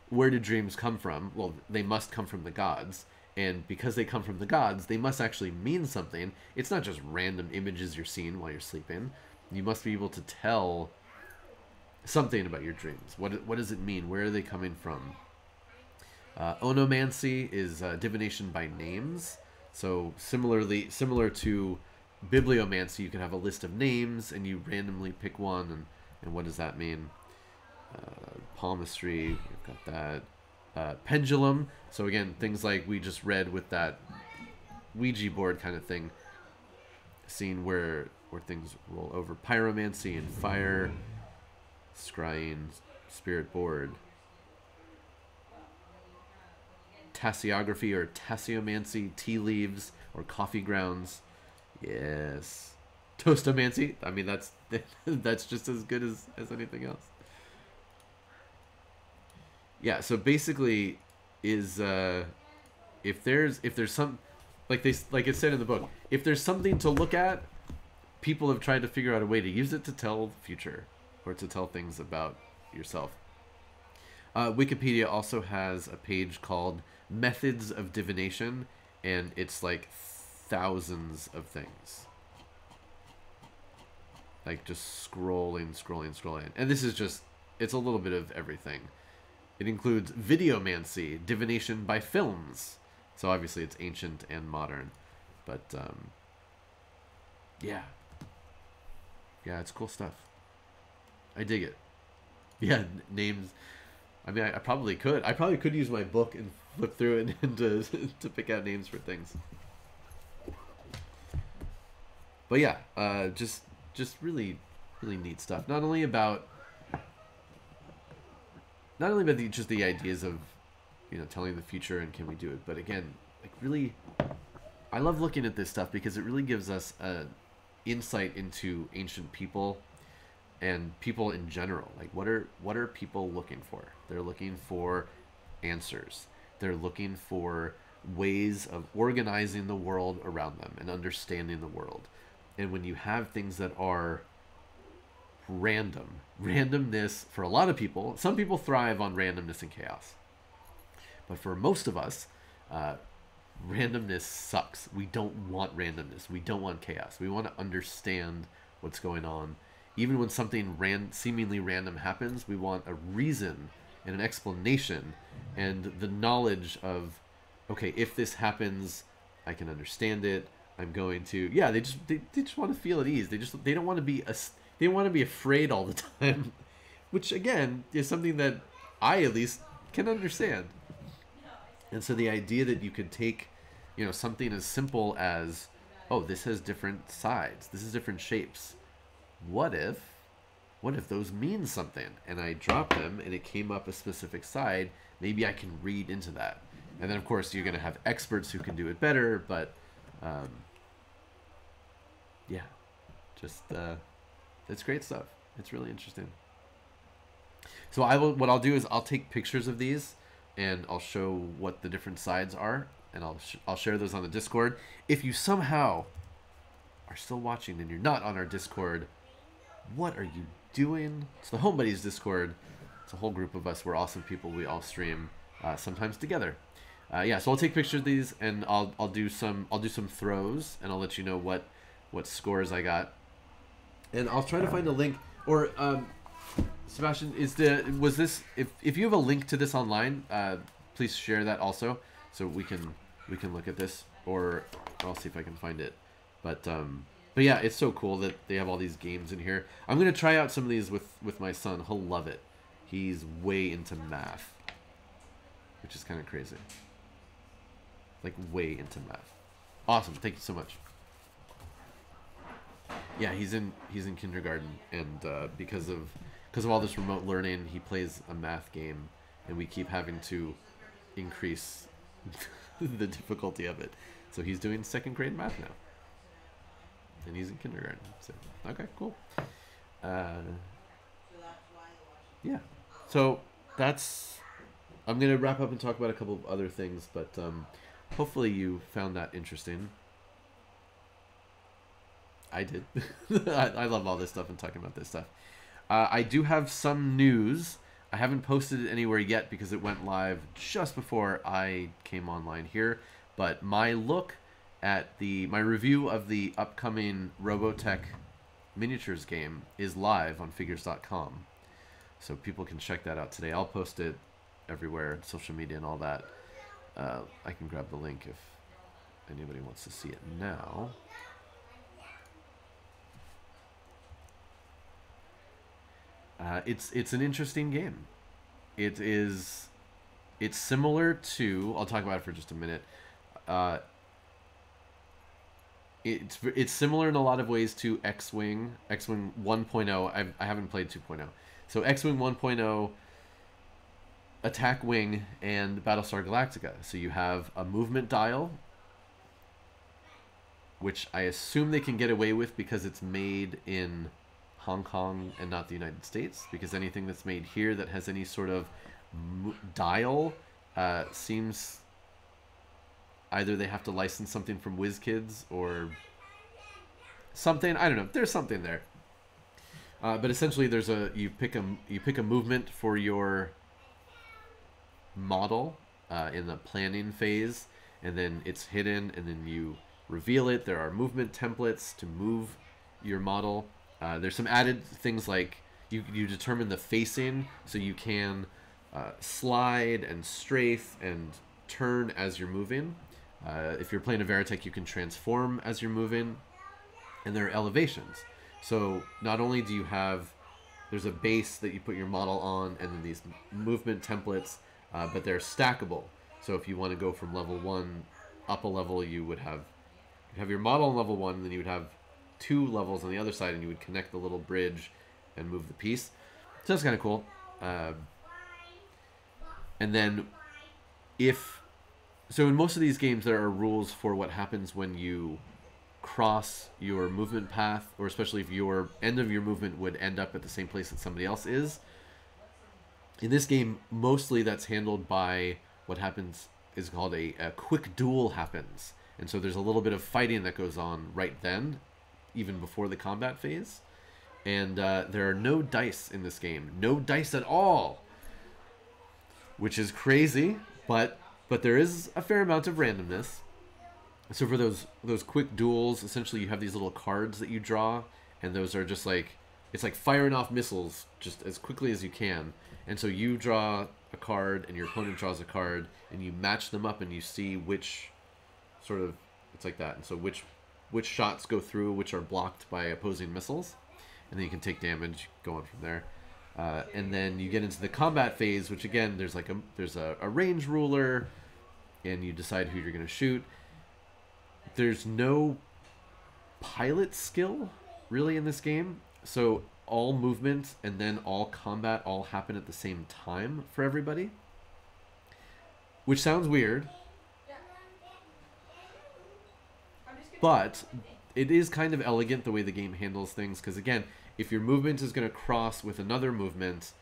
where do dreams come from? Well, they must come from the gods. And because they come from the gods, they must actually mean something. It's not just random images you're seeing while you're sleeping. You must be able to tell something about your dreams. What does it mean? Where are they coming from? Onomancy is divination by names. So similar to bibliomancy, you can have a list of names and you randomly pick one, and what does that mean? Palmistry, we've got that. Pendulum, so again, things like we just read with that Ouija board kind of thing, seeing where things roll over. Pyromancy and fire, scrying, spirit board. Tasseography or tasseomancy, tea leaves or coffee grounds. Yes. Toastomancy, I mean, that's just as good as anything else. Yeah, so basically is if there's some, like it said in the book, if there's something to look at, people have tried to figure out a way to use it to tell the future or to tell things about yourself. Wikipedia also has a page called Methods of Divination, and it's like thousands of things. Like just scrolling. And this is just, it's a little bit of everything. It includes videomancy, divination by films. So obviously it's ancient and modern. But yeah, it's cool stuff. I dig it. Yeah, names. I mean, I probably could. I probably could use my book and flip through it and to pick out names for things. But yeah, just really neat stuff. Not only about just the ideas of, telling the future and can we do it, but again, like really, I love looking at this stuff because it really gives us an insight into ancient people and people in general. Like what are people looking for? They're looking for answers. They're looking for ways of organizing the world around them and understanding the world. And when you have things that are randomness, for a lot of people, some people thrive on randomness and chaos. But for most of us, randomness sucks. We don't want randomness. We don't want chaos. We want to understand what's going on. Even when something seemingly random happens, we want a reason and an explanation and the knowledge of, okay, if this happens, I can understand it. I'm going to, they just want to feel at ease. They don't want to be afraid all the time, which again is something that I at least can understand. And so the idea that you could take, something as simple as, oh, this has different sides, this is different shapes. what if those mean something? And I dropped them and it came up a specific side. Maybe I can read into that. And then of course you're going to have experts who can do it better, but yeah, just it's great stuff. It's really interesting. So what I'll do is I'll take pictures of these and I'll show what the different sides are, and I'll share those on the Discord. If you somehow are still watching and you're not on our Discord, what are you doing? It's the Home Buddies Discord. It's a whole group of us. We're awesome people. We all stream sometimes together. Yeah, so I'll take pictures of these and I'll do some throws, and I'll let you know what scores I got. And I'll try to find a link, or Sebastian, was this, if you have a link to this online, please share that also so we can look at this, or I'll see if I can find it. But yeah, it's so cool that they have all these games in here. I'm gonna try out some of these with my son. He'll love it. He's way into math, which is kind of crazy. Like way into math. Awesome. Thank you so much. Yeah, he's in kindergarten, and because of all this remote learning, he plays a math game, and we keep having to increase the difficulty of it. So he's doing 2nd grade math now, and he's in kindergarten. So okay, cool. Yeah. So I'm gonna wrap up and talk about a couple of other things, but hopefully you found that interesting. I did. I love all this stuff and talking about this stuff. I do have some news. I haven't posted it anywhere yet because it went live just before I came online here. But my look at my review of the upcoming Robotech miniatures game is live on figures.com. So people can check that out today. I'll post it everywhere, social media and all that. I can grab the link if anybody wants to see it now. It's an interesting game. It's similar to, I'll talk about it for just a minute. It's similar in a lot of ways to X-Wing 1.0. I haven't played 2.0. So X-Wing 1.0, Attack Wing, and Battlestar Galactica. So you have a movement dial, which I assume they can get away with because it's made in Hong Kong and not the United States, because anything that's made here that has any sort of dial seems either they have to license something from WizKids or something. I don't know. There's something there. But essentially, you pick a movement for your model in the planning phase, and then it's hidden, and then you reveal it. There are movement templates to move your model. There's some added things like you determine the facing, so you can slide and strafe and turn as you're moving. If you're playing a Veritech, you can transform as you're moving, and there are elevations. So not only do you there's a base that you put your model on, and then these movement templates, but they're stackable. So if you want to go from level 1 up a level, you would have your model on level 1, and then you would have 2 levels on the other side, and you would connect the little bridge and move the piece. So that's kind of cool. And then so in most of these games, there are rules for what happens when you cross your movement path, or especially if your end of your movement would end up at the same place that somebody else is. In this game, mostly that's handled by what happens is called a quick duel happens. And so there's a little bit of fighting that goes on right then, even before the combat phase. And there are no dice in this game. No dice at all. Which is crazy, but there is a fair amount of randomness. So for those quick duels, essentially you have these little cards that you draw, and those are just like, it's like firing off missiles just as quickly as you can. And so you draw a card, and your opponent draws a card, and you match them up, and you see which sort of, it's like that. And so which shots go through, which are blocked by opposing missiles, and then you can take damage going from there. And then you get into the combat phase, which again, there's a range ruler, and you decide who you're going to shoot. There's no pilot skill really in this game. So all movement and then all combat all happen at the same time for everybody, which sounds weird, but it is kind of elegant the way the game handles things, because again, if your movement is going to cross with another movement,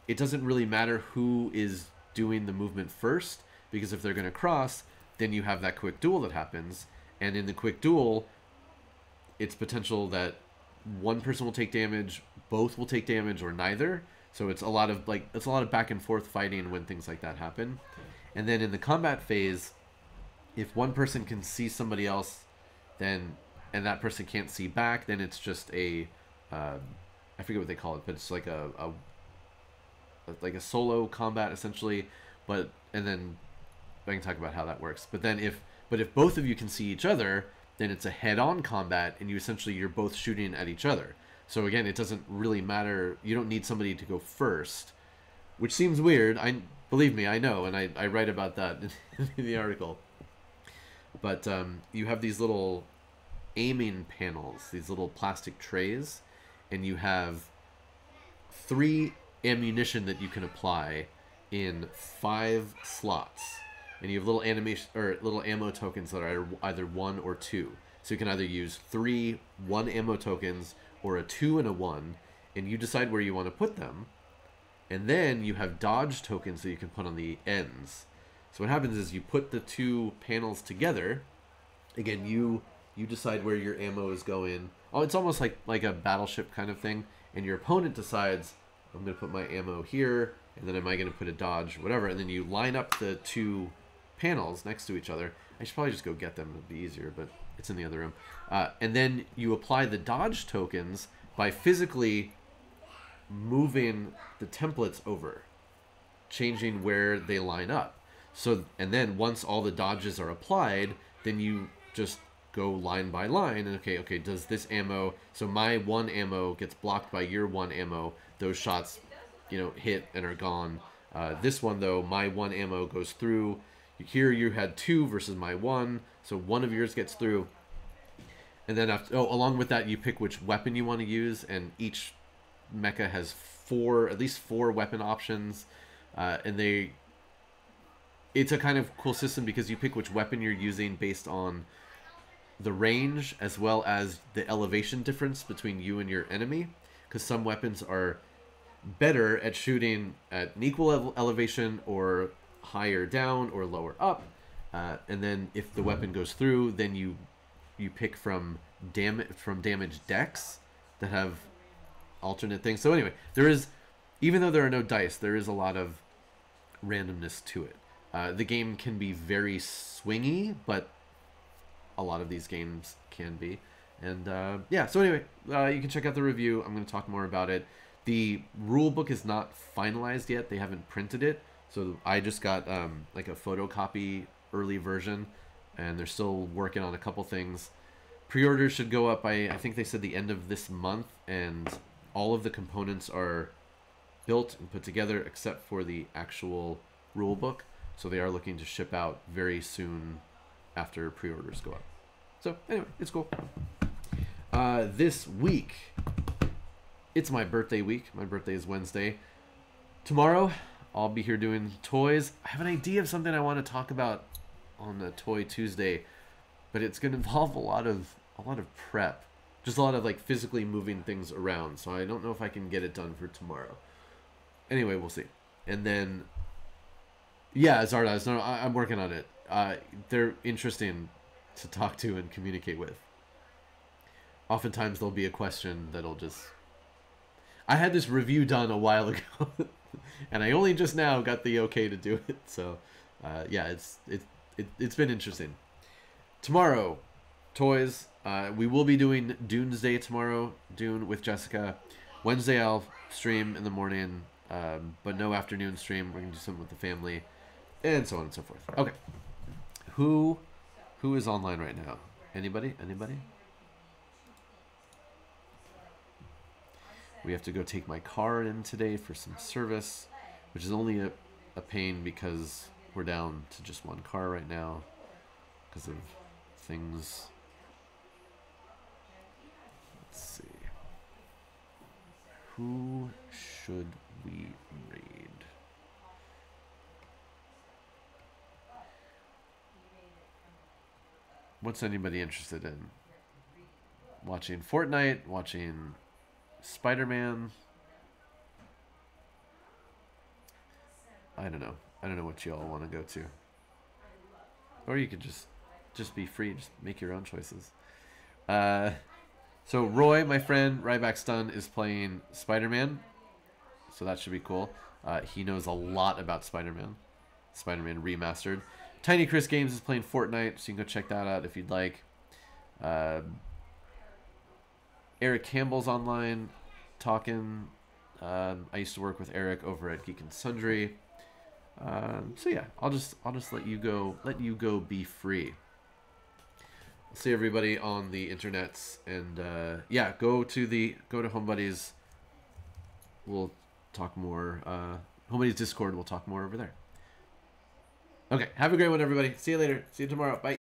it doesn't really matter who is doing the movement first, because if they're going to cross, then you have that quick duel that happens, and in the quick duel, it's potential that one person will take damage, both will take damage, or neither. So it's a lot of back and forth fighting when things like that happen. And then in the combat phase, if one person can see somebody else, then and that person can't see back, then it's just a I forget what they call it, but it's like a solo combat essentially. And then I can talk about how that works. But if both of you can see each other, then it's a head-on combat, and you're both shooting at each other. So again, it doesn't really matter. You don't need somebody to go first, which seems weird. Believe me, I know, and I write about that in the article. But you have these little aiming panels, these little plastic trays, and you have 3 ammunition that you can apply in 5 slots. And you have little animation or little ammo tokens that are either 1 or 2. So you can either use 3 1 ammo tokens or a 2 and a 1, and you decide where you want to put them. And then you have dodge tokens that you can put on the ends. So what happens is you put the 2 panels together. Again, you decide where your ammo is going. Oh, it's almost like a battleship kind of thing. And your opponent decides, I'm going to put my ammo here, and then am I going to put a dodge, whatever. And then you line up the 2 panels next to each other. I should probably just go get them. It'd be easier, but it's in the other room. And then you apply the dodge tokens by physically moving the templates over, changing where they line up. So, and then once all the dodges are applied, then you just go line by line, and okay, does this ammo, so my 1 ammo gets blocked by your 1 ammo, those shots, hit and are gone. This one though, my 1 ammo goes through. Here you had 2 versus my 1, so 1 of yours gets through. And then along with that, you pick which weapon you want to use, and each mecha has at least 4 weapon options, and it's a kind of cool system because you pick which weapon you're using based on the range as well as the elevation difference between you and your enemy, because some weapons are better at shooting at an equal elevation or higher down or lower up, and then if the weapon goes through, then you pick from damage decks that have alternate things. So anyway, even though there are no dice, there is a lot of randomness to it. The game can be very swingy, but a lot of these games can be. And so anyway, you can check out the review. I'm going to talk more about it. The rule book is not finalized yet. They haven't printed it. So I just got like a photocopy early version, and they're still working on a couple things. Pre-orders should go up by, I think they said, the end of this month, and all of the components are built and put together except for the actual rule book. So they are looking to ship out very soon after pre-orders go up. So anyway, it's cool. This week, it's my birthday week. My birthday is Wednesday. Tomorrow, I'll be here doing toys. I have an idea of something I want to talk about on the Toy Tuesday, but it's going to involve a lot of prep. Just a lot of physically moving things around. So I don't know if I can get it done for tomorrow. Anyway, we'll see. And then, yeah, Zardoz, no, I'm working on it. They're interesting to talk to and communicate with. Oftentimes there'll be a question that'll just... I had this review done a while ago, and I only just now got the okay to do it. So, yeah, it's been interesting. Tomorrow, toys. We will be doing Doomsday tomorrow, Dune with Jessica. Wednesday I'll stream in the morning, but no afternoon stream. We're going to do something with the family, and so on and so forth. Okay. Who is online right now? Anybody? We have to go take my car in today for some service, which is only a pain because we're down to just one car right now because of things. Let's see. Who should we read? What's anybody interested in? Watching Fortnite? Watching Spider-Man? I don't know. I don't know what you all want to go to. Or you could just be free. Just make your own choices. So Roy, my friend, Ryback Stun, is playing Spider-Man. So that should be cool. He knows a lot about Spider-Man. Spider-Man Remastered. Tiny Chris Games is playing Fortnite, so you can go check that out if you'd like. Eric Campbell's online talking. I used to work with Eric over at Geek and Sundry. So yeah, I'll just let you go be free. I'll see everybody on the internets, and yeah, go to Home Buddies. We'll talk more. Home Buddies Discord. We'll talk more over there. Okay, have a great one, everybody. See you later. See you tomorrow. Bye.